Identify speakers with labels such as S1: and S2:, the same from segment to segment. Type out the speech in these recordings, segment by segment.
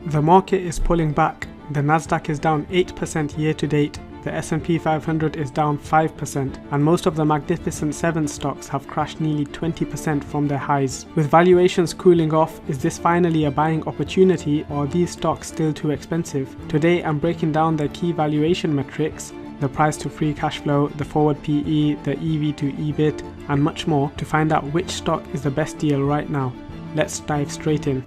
S1: The market is pulling back. The Nasdaq is down 8% year to date. The S&P 500 is down 5%, and most of the Magnificent 7 stocks have crashed nearly 20% from their highs. With valuations cooling off, is this finally a buying opportunity, or are these stocks still too expensive? Today I'm breaking down their key valuation metrics, the price to free cash flow, the forward PE, the EV to EBIT, and much more to find out which stock is the best deal right now. Let's dive straight in.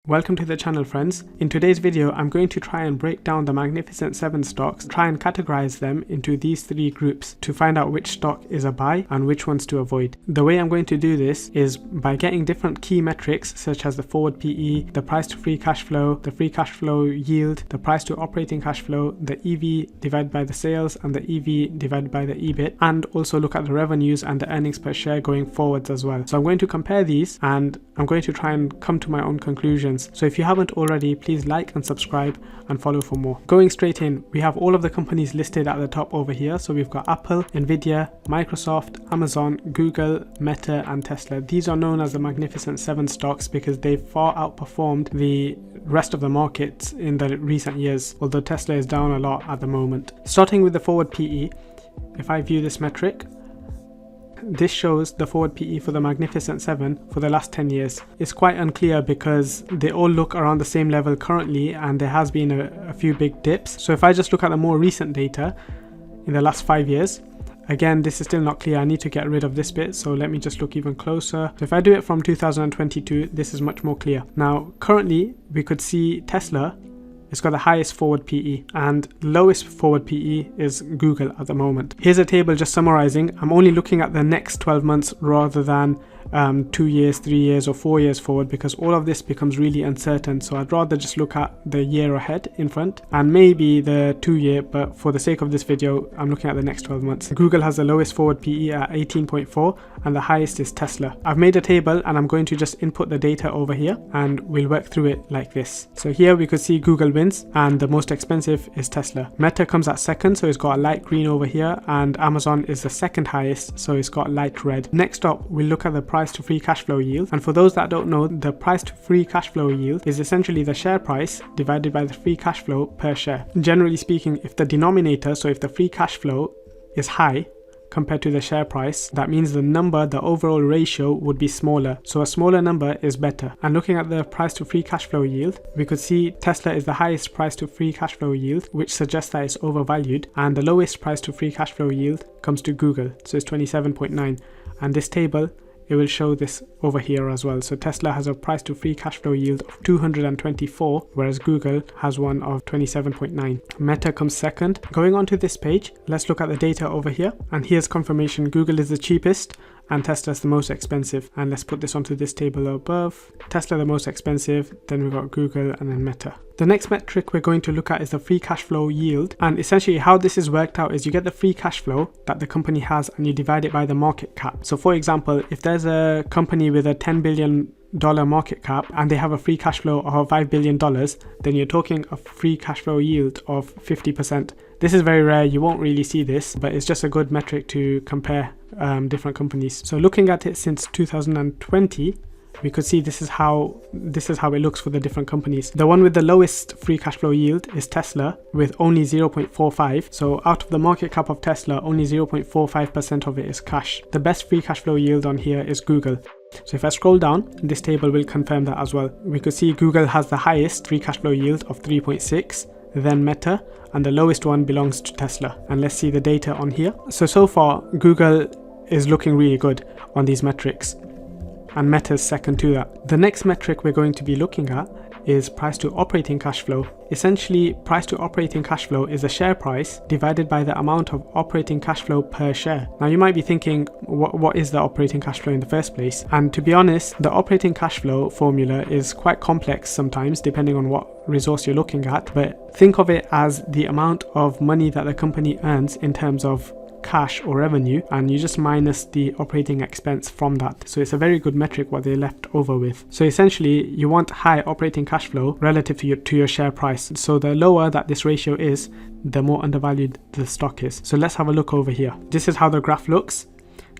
S1: Welcome to the channel, friends. In today's video, I'm going to try and break down the Magnificent 7 stocks, try and categorize them into these 3 groups to find out which stock is a buy and which ones to avoid. The way I'm going to do this is by getting different key metrics such as the forward PE, the price to free cash flow, the free cash flow yield, the price to operating cash flow, the EV divided by the sales and the EV divided by the EBIT, and also look at the revenues and the earnings per share going forwards as well. So I'm going to compare these and I'm going to try and come to my own conclusions. So if you haven't already, please like and subscribe and follow for more. Going straight in, we have all of the companies listed at the top over here. So we've got Apple, Nvidia, Microsoft, Amazon, Google, Meta and Tesla. These are known as the Magnificent 7 stocks because they've far outperformed the rest of the markets in the recent years, although Tesla is down a lot at the moment. Starting with the forward PE, if I view this metric, this shows the forward PE for the Magnificent 7 for the last 10 years. It's quite unclear because they all look around the same level currently and there has been a few big dips. So if I just look at the more recent data in the last 5 years, again, this is still not clear. I need to get rid of this bit, so let me just look even closer. So if I do it from 2022, this is much more clear. Now, currently, we could see Tesla, it's got the highest forward PE and lowest forward PE is Google at the moment. Here's a table just summarizing. I'm only looking at the next 12 months rather than 2 years, 3 years or 4 years forward because all of this becomes really uncertain. So I'd rather just look at the year ahead in front and maybe the 2 year, but for the sake of this video, I'm looking at the next 12 months. Google has the lowest forward PE at 18.4 and the highest is Tesla. I've made a table and I'm going to just input the data over here and we'll work through it like this. So here we could see Google wins and the most expensive is Tesla. Meta comes at second, so it's got a light green over here, and Amazon is the second highest, so it's got light red. Next up, we'll look at the price to free cash flow yield. And for those that don't know, the price to free cash flow yield is essentially the share price divided by the free cash flow per share. Generally speaking, if the denominator, so if the free cash flow is high compared to the share price, that means the overall ratio would be smaller. So a smaller number is better. And looking at the price to free cash flow yield, we could see Tesla is the highest price to free cash flow yield, which suggests that it's overvalued. And the lowest price to free cash flow yield comes to Google. So it's 27.9. And this table, it will show this over here as well. So Tesla has a price to free cash flow yield of 224, whereas Google has one of 27.9. Meta comes second. Going on to this page, let's look at the data over here. And here's confirmation. Google is the cheapest and Tesla is the most expensive. And let's put this onto this table above. Tesla the most expensive, then we've got Google and then Meta. The next metric we're going to look at is the free cash flow yield. And essentially how this is worked out is you get the free cash flow that the company has and you divide it by the market cap. So for example, if there's a company with a $10 billion market cap and they have a free cash flow of $5 billion, then you're talking a free cash flow yield of 50%. This is very rare, you won't really see this, but it's just a good metric to compare different companies. So looking at it since 2020, we could see this is how it looks for the different companies. The one with the lowest free cash flow yield is Tesla with only 0.45. So out of the market cap of Tesla, only 0.45% of it is cash. The best free cash flow yield on here is Google. So if I scroll down, this table will confirm that as well. We could see Google has the highest free cash flow yield of 3.6, then Meta, and the lowest one belongs to Tesla. And let's see the data on here. So far, Google is looking really good on these metrics, and Meta is second to that. The next metric we're going to be looking at is price to operating cash flow. Essentially, price to operating cash flow is the share price divided by the amount of operating cash flow per share. Now you might be thinking, what is the operating cash flow in the first place? And to be honest, the operating cash flow formula is quite complex sometimes depending on what resource you're looking at, but think of it as the amount of money that the company earns in terms of cash or revenue, and you just minus the operating expense from that. So it's a very good metric what they left over with. So essentially you want high operating cash flow relative to your share price. So the lower that this ratio is, the more undervalued the stock is. So let's have a look over here. This is how the graph looks.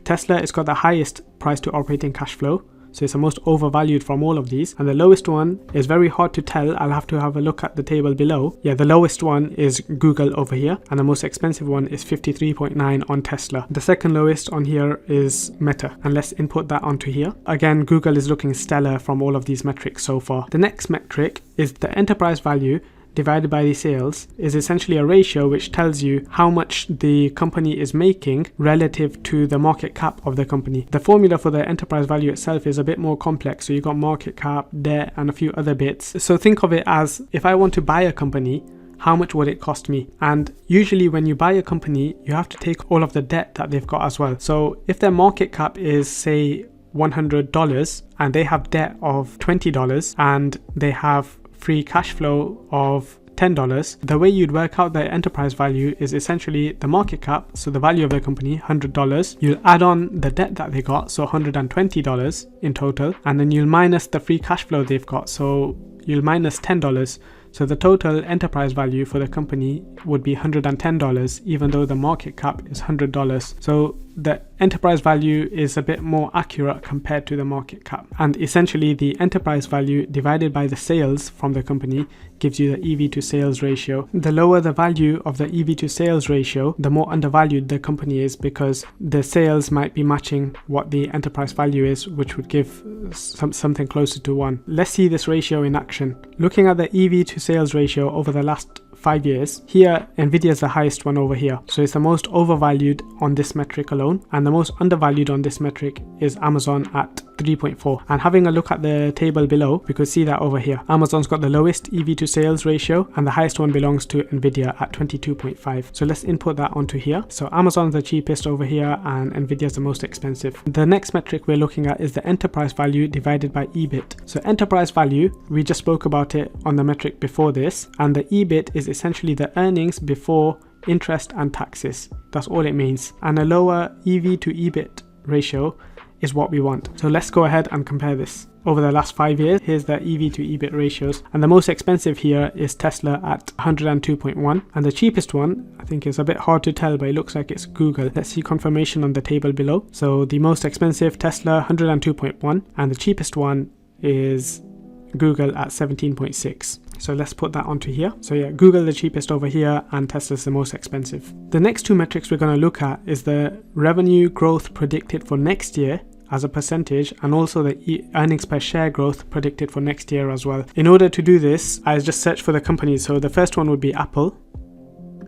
S1: Tesla has got the highest price to operating cash flow, so it's the most overvalued from all of these. And the lowest one is very hard to tell. I'll have to have a look at the table below. Yeah, the lowest one is Google over here, and the most expensive one is 53.9 on Tesla. The second lowest on here is Meta, and let's input that onto here. Again, Google is looking stellar from all of these metrics so far. The next metric is the enterprise value divided by the sales, is essentially a ratio which tells you how much the company is making relative to the market cap of the company. The formula for the enterprise value itself is a bit more complex, so you've got market cap, debt, and a few other bits. So think of it as, if I want to buy a company, how much would it cost me? And usually when you buy a company, you have to take all of the debt that they've got as well. So if their market cap is, say, $100 and they have debt of $20 and they have free cash flow of $10, the way you'd work out the enterprise value is essentially the market cap, so the value of the company, $100. You'll add on the debt that they got, so $120 in total, and then you'll minus the free cash flow they've got, so you'll minus $10. So the total enterprise value for the company would be $110, even though the market cap is $100. So the enterprise value is a bit more accurate compared to the market cap. And essentially the enterprise value divided by the sales from the company gives you the EV to sales ratio. The lower the value of the EV to sales ratio, the more undervalued the company is, because the sales might be matching what the enterprise value is, which would give something closer to 1. Let's see this ratio in action. Looking at the EV to sales ratio over the last 5 years, here Nvidia is the highest one over here, so it's the most overvalued on this metric alone, and the most undervalued on this metric is Amazon at 3.4. And having a look at the table below, we could see that over here Amazon's got the lowest EV to sales ratio, and the highest one belongs to Nvidia at 22.5. So let's input that onto here. So Amazon's the cheapest over here and Nvidia's the most expensive. The next metric we're looking at is the enterprise value divided by EBIT. So enterprise value, we just spoke about it on the metric before this, and the EBIT is essentially the earnings before interest and taxes. That's all it means. And a lower EV to EBIT ratio is what we want. So let's go ahead and compare this. Over the last 5 years, here's the EV to EBIT ratios, and the most expensive here is Tesla at 102.1, and the cheapest one, I think it's a bit hard to tell, but it looks like it's Google. Let's see confirmation on the table below. So the most expensive Tesla 102.1, and the cheapest one is Google at 17.6. So let's put that onto here. So yeah, Google the cheapest over here and Tesla's the most expensive. The next two metrics we're going to look at is the revenue growth predicted for next year as a percentage, and also the earnings per share growth predicted for next year as well. In order to do this, I just searched for the companies. So the first one would be Apple,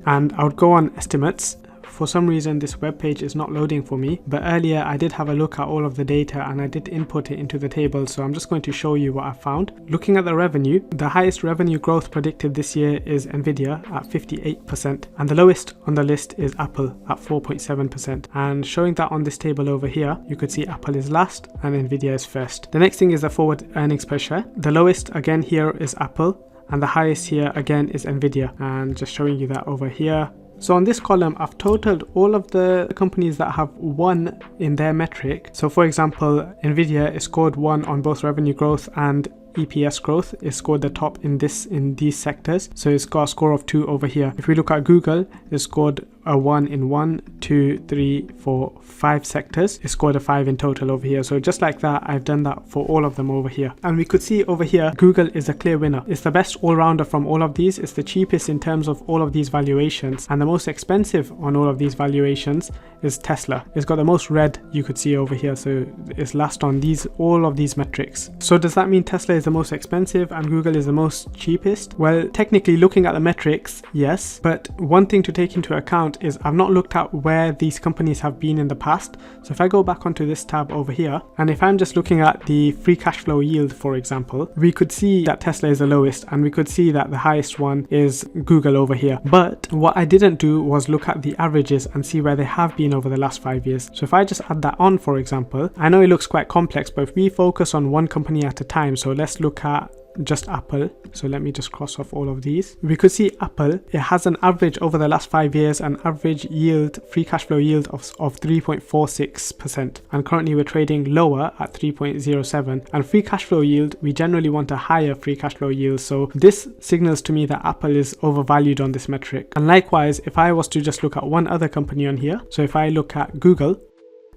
S1: and I would go on estimates. For some reason this web page is not loading for me, but earlier I did have a look at all of the data and I did input it into the table, so I'm just going to show you what I found. Looking at the revenue, the highest revenue growth predicted this year is Nvidia at 58%, and the lowest on the list is Apple at 4.7%. And showing that on this table over here, you could see Apple is last and Nvidia is first. The next thing is the forward earnings per share. The lowest again here is Apple, and the highest here again is Nvidia, and just showing you that over here. So on this column, I've totaled all of the companies that have 1 in their metric. So for example, Nvidia is scored 1 on both revenue growth and EPS growth. Is scored the top in these sectors, so it's got a score of 2 over here. If we look at Google, it's scored a 1 in 1, 2, 3, 4, 5 sectors. It scored a 5 in total over here. So just like that, I've done that for all of them over here, and we could see over here Google is a clear winner. It's the best all-rounder from all of these. It's the cheapest in terms of all of these valuations, and the most expensive on all of these valuations is Tesla. It's got the most red, you could see over here, so it's last on all of these metrics. So does that mean Tesla is the most expensive and Google is the most cheapest? Well, technically looking at the metrics, yes, but one thing to take into account is I've not looked at where these companies have been in the past. So if I go back onto this tab over here, and if I'm just looking at the free cash flow yield, for example, we could see that Tesla is the lowest, and we could see that the highest one is Google over here. But what I didn't do was look at the averages and see where they have been over the last 5 years. So if I just add that on, for example, I know it looks quite complex, but if we focus on one company at a time, so let's look at just Apple. So let me just cross off all of these. We could see Apple, it has an average over the last 5 years, an average yield, free cash flow yield of 3.46%, and currently we're trading lower at 3.07. and free cash flow yield, we generally want a higher free cash flow yield, so this signals to me that Apple is overvalued on this metric. And likewise, if I was to just look at one other company on here, so if I look at Google,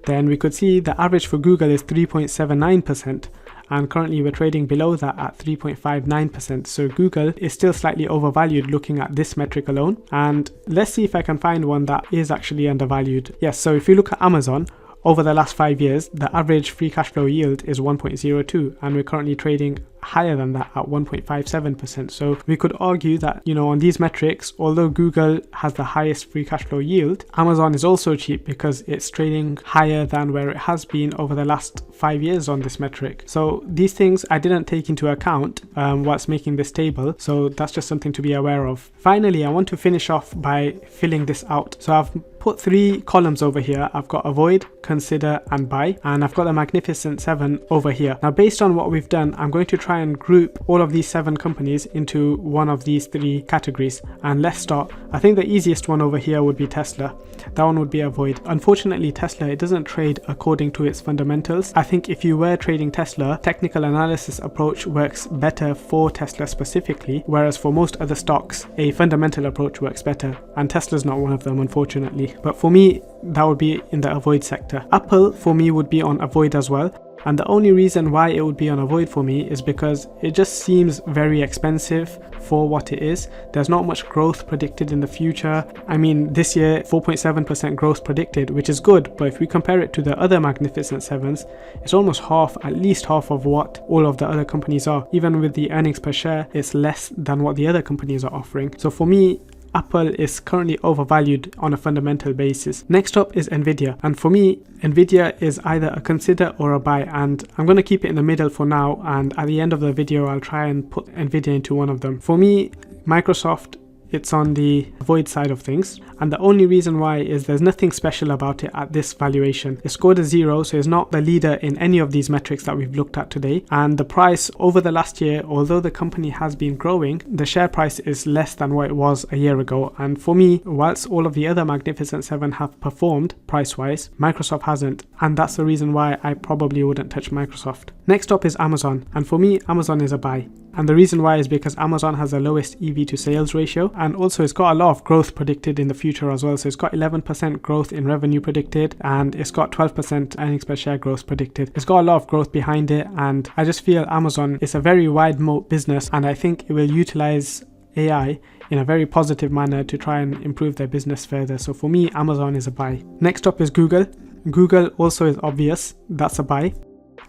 S1: then we could see the average for Google is 3.79%. And currently we're trading below that at 3.59%. So Google is still slightly overvalued looking at this metric alone. And let's see if I can find one that is actually undervalued. Yes, so if you look at Amazon, over the last 5 years, the average free cash flow yield is 1.02, and we're currently trading higher than that at 1.57%. So we could argue that, on these metrics, although Google has the highest free cash flow yield, Amazon is also cheap because it's trading higher than where it has been over the last 5 years on this metric. So these things I didn't take into account whilst making this table. So that's just something to be aware of. Finally, I want to finish off by filling this out. So I've put 3 columns over here. I've got avoid, consider and buy, and I've got the Magnificent 7 over here. Now based on what we've done, I'm going to try and group all of these 7 companies into one of these 3 categories. And let's start. I think the easiest one over here would be Tesla. That one would be avoid. Unfortunately, Tesla, it doesn't trade according to its fundamentals. I think if you were trading Tesla, technical analysis approach works better for Tesla specifically, whereas for most other stocks, a fundamental approach works better. And Tesla's not one of them, unfortunately. But for me, that would be in the avoid sector. Apple, for me, would be on avoid as well. And the only reason why it would be on avoid for me is because it just seems very expensive for what it is. There's not much growth predicted in the future. I mean, this year, 4.7% growth predicted, which is good. But if we compare it to the other Magnificent 7s, it's almost half, at least half of what all of the other companies are. Even with the earnings per share, it's less than what the other companies are offering. So for me, Apple is currently overvalued on a fundamental basis. Next up is Nvidia, and for me, Nvidia is either a consider or a buy, and I'm going to keep it in the middle for now, and at the end of the video I'll try and put Nvidia into one of them. For me, Microsoft, it's on the avoid side of things, and the only reason why is there's nothing special about it at this valuation. It scored a 0, so it's not the leader in any of these metrics that we've looked at today, and the price over the last year, although the company has been growing, the share price is less than what it was a year ago. And for me, whilst all of the other Magnificent 7 have performed price-wise, Microsoft hasn't, and that's the reason why I probably wouldn't touch Microsoft. Next up is Amazon, and for me, Amazon is a buy. And the reason why is because Amazon has the lowest EV to sales ratio, and also it's got a lot of growth predicted in the future as well. So it's got 11% growth in revenue predicted, and it's got 12% earnings per share growth predicted. It's got a lot of growth behind it, and I just feel Amazon is a very wide moat business, and I think it will utilize AI in a very positive manner to try and improve their business further. So for me, Amazon is a buy. Next up is Google. Google also is obvious, that's a buy.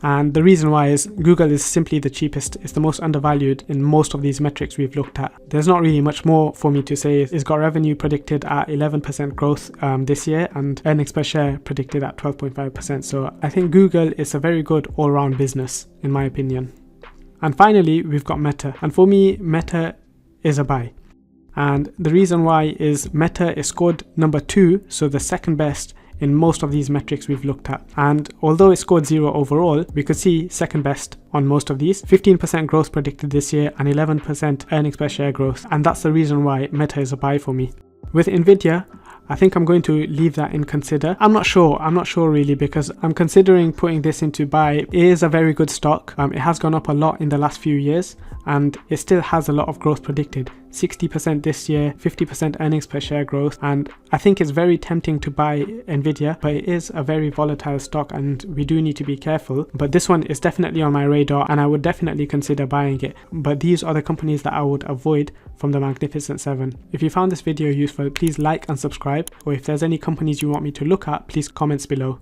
S1: And the reason why is Google is simply the cheapest. It's the most undervalued in most of these metrics we've looked at. There's not really much more for me to say. It's got revenue predicted at 11% growth this year, and earnings per share predicted at 12.5%. So I think Google is a very good all-round business, in my opinion. And finally, we've got Meta. And for me, Meta is a buy. And the reason why is Meta is scored number 2, so the second best in most of these metrics we've looked at. And although it scored 0 overall, we could see second best on most of these. 15% growth predicted this year and 11% earnings per share growth. And that's the reason why Meta is a buy for me. With Nvidia, I think I'm going to leave that in consider. I'm not sure really, because I'm considering putting this into buy. It is a very good stock. It has gone up a lot in the last few years, and it still has a lot of growth predicted. 60% this year, 50% earnings per share growth, and I think it's very tempting to buy Nvidia, but it is a very volatile stock and we do need to be careful. But this one is definitely on my radar and I would definitely consider buying it. But these are the companies that I would avoid from the Magnificent 7. If you found this video useful, please like and subscribe, or if there's any companies you want me to look at, please comment below.